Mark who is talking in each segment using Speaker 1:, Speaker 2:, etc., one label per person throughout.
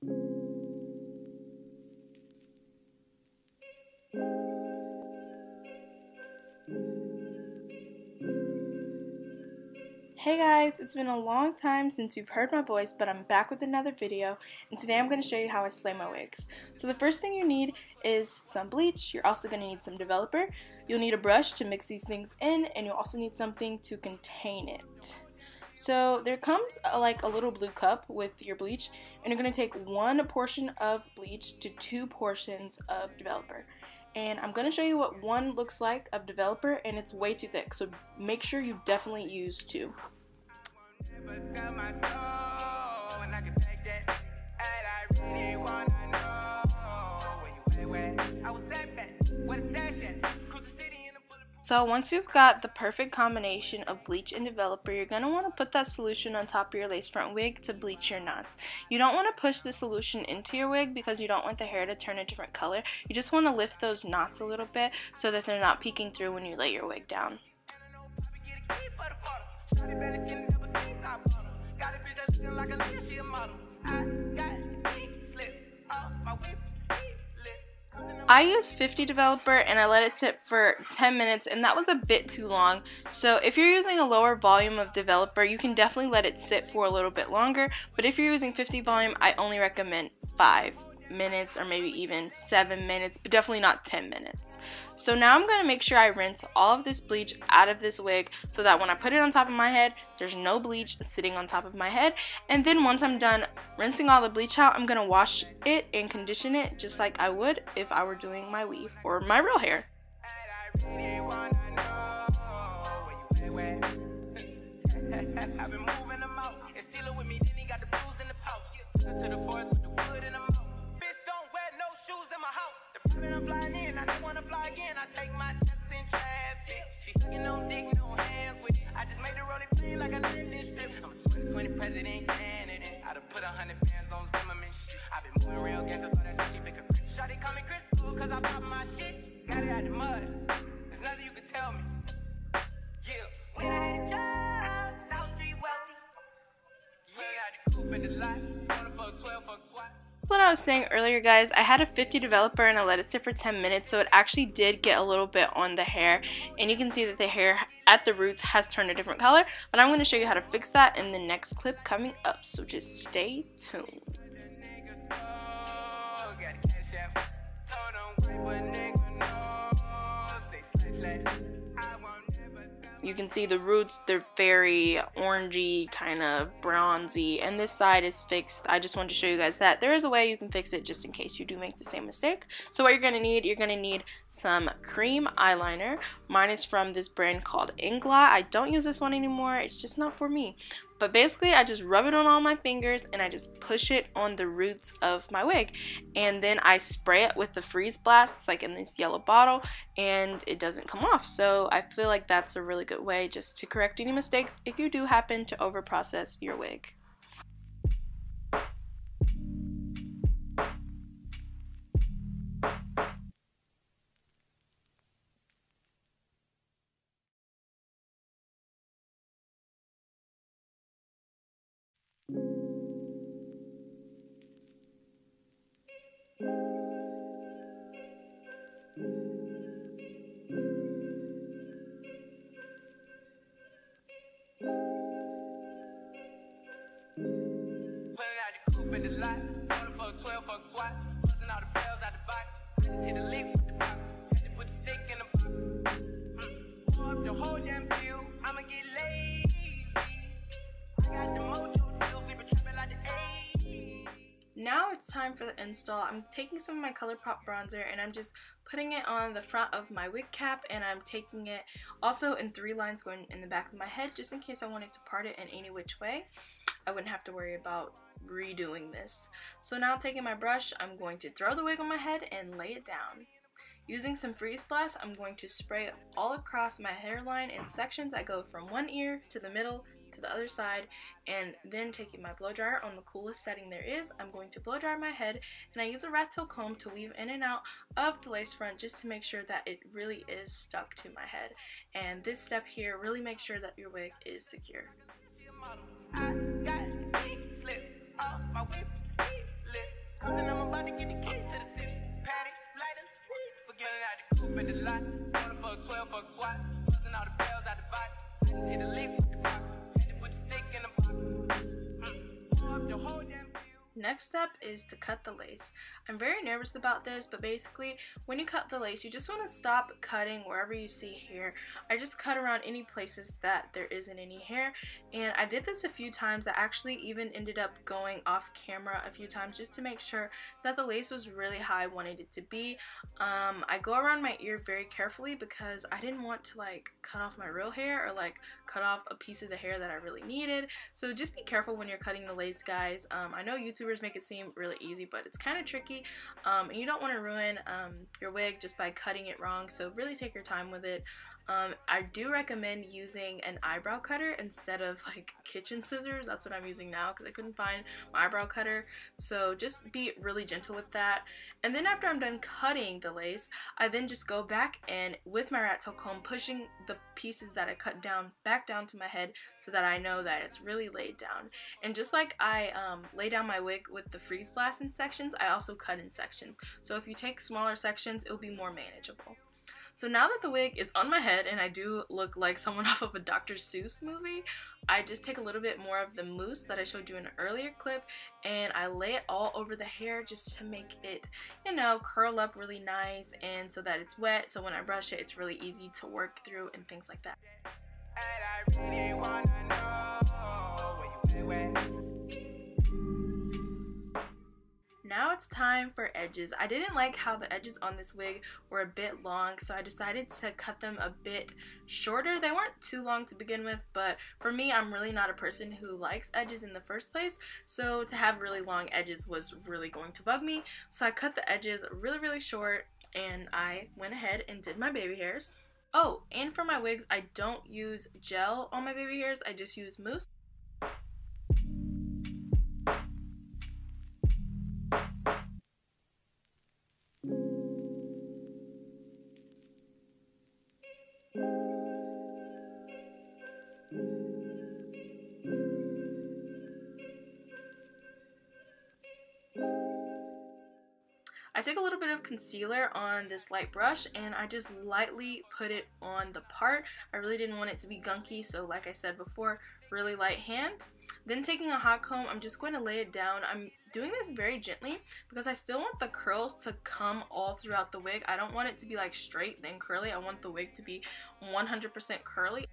Speaker 1: Hey guys, it's been a long time since you've heard my voice, but I'm back with another video, and today I'm going to show you how I slay my wigs. So the first thing you need is some bleach. You're also going to need some developer. You'll need a brush to mix these things in, and you'll also need something to contain it. So there comes like a little blue cup with your bleach, and you're going to take 1 portion of bleach to 2 portions of developer. And I'm going to show you what 1 looks like of developer, and it's way too thick, so make sure you definitely use 2. So once you've got the perfect combination of bleach and developer, you're going to want to put that solution on top of your lace front wig to bleach your knots. You don't want to push the solution into your wig because you don't want the hair to turn a different color. You just want to lift those knots a little bit so that they're not peeking through when you lay your wig down. I used 50 developer and I let it sit for 10 minutes, and that was a bit too long. So if you're using a lower volume of developer, you can definitely let it sit for a little bit longer, but if you're using 50 volume, I only recommend 5 minutes or maybe even 7 minutes, but definitely not 10 minutes. So now I'm going to make sure I rinse all of this bleach out of this wig so that when I put it on top of my head, there's no bleach sitting on top of my head. And then once I'm done rinsing all the bleach out, I'm going to wash it and condition it just like I would if I were doing my weave or my real hair. What I was saying earlier, guys, I had a 50 developer and I let it sit for 10 minutes, so it actually did get a little bit on the hair, and you can see that the hair at the roots has turned a different color, but I'm going to show you how to fix that in the next clip coming up, so just stay tuned. You can see the roots, they're very orangey, kind of bronzy, and this side is fixed. I just wanted to show you guys that there is a way you can fix it just in case you do make the same mistake. So what you're going to need some cream eyeliner. Mine is from this brand called Inglot. I don't use this one anymore, it's just not for me. But basically, I just rub it on all my fingers and I just push it on the roots of my wig. And then I spray it with the freeze blast. It's like in this yellow bottle, and it doesn't come off. So I feel like that's a really good way just to correct any mistakes if you do happen to over process your wig. Now it's time for the install. I'm taking some of my ColourPop bronzer and I'm just putting it on the front of my wig cap, and I'm taking it also in 3 lines going in the back of my head just in case I wanted to part it in any which way. I wouldn't have to worry about redoing this. So now taking my brush, I'm going to throw the wig on my head and lay it down. Using some freeze blast, I'm going to spray all across my hairline in sections. I go from one ear to the middle to the other side, and then taking my blow dryer on the coolest setting there is, I'm going to blow dry my head, and I use a rat tail comb to weave in and out of the lace front just to make sure that it really is stuck to my head. And this step here really makes sure that your wig is secure. I got slip off my whip, list. Next step is to cut the lace. I'm very nervous about this, but basically when you cut the lace, you just want to stop cutting wherever you see hair. I just cut around any places that there isn't any hair, and I did this a few times. I actually even ended up going off camera a few times just to make sure that the lace was really how I wanted it to be. I go around my ear very carefully because I didn't want to like cut off my real hair or like cut off a piece of the hair that I really needed. So just be careful when you're cutting the lace, guys. I know YouTubers make it seem really easy, but it's kind of tricky, and you don't want to ruin your wig just by cutting it wrong, so really take your time with it. I do recommend using an eyebrow cutter instead of like kitchen scissors. That's what I'm using now because I couldn't find my eyebrow cutter, so just be really gentle with that. And then after I'm done cutting the lace, I then just go back and with my rat tail comb pushing the pieces that I cut down back down to my head so that I know that it's really laid down. And just like I lay down my wig with the freeze blast in sections, I also cut in sections. So if you take smaller sections, it'll be more manageable. So now that the wig is on my head and I do look like someone off of a Dr. Seuss movie, I just take a little bit more of the mousse that I showed you in an earlier clip and I lay it all over the hair just to make it, you know, curl up really nice and so that it's wet, so when I brush it, it's really easy to work through and things like that. And I really wanna know where you went. Now it's time for edges. I didn't like how the edges on this wig were a bit long, so I decided to cut them a bit shorter. They weren't too long to begin with, but for me, I'm really not a person who likes edges in the first place, so to have really long edges was really going to bug me. So I cut the edges really short, and I went ahead and did my baby hairs. Oh, and for my wigs, I don't use gel on my baby hairs, I just use mousse. I took a little bit of concealer on this light brush and I just lightly put it on the part. I really didn't want it to be gunky, so like I said before, really light hand. Then taking a hot comb, I'm just going to lay it down. I'm doing this very gently because I still want the curls to come all throughout the wig. I don't want it to be like straight then curly. I want the wig to be 100% curly.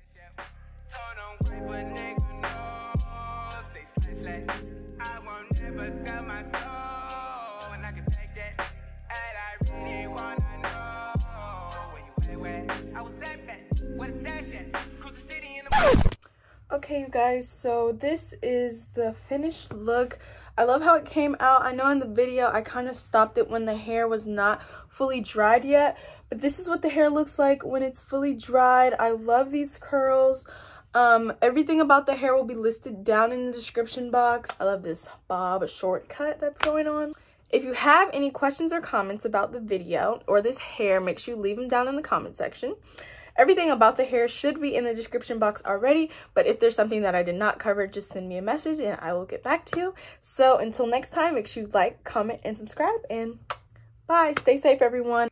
Speaker 1: Okay, you guys, so this is the finished look. I love how it came out. I know in the video I kind of stopped it when the hair was not fully dried yet, but this is what the hair looks like when it's fully dried. I love these curls. Everything about the hair will be listed down in the description box. I love this bob shortcut that's going on. If you have any questions or comments about the video or this hair, make sure you leave them down in the comment section. Everything about the hair should be in the description box already, but if there's something that I did not cover, just send me a message and I will get back to you. So until next time, make sure you like, comment, and subscribe, and bye. Stay safe, everyone.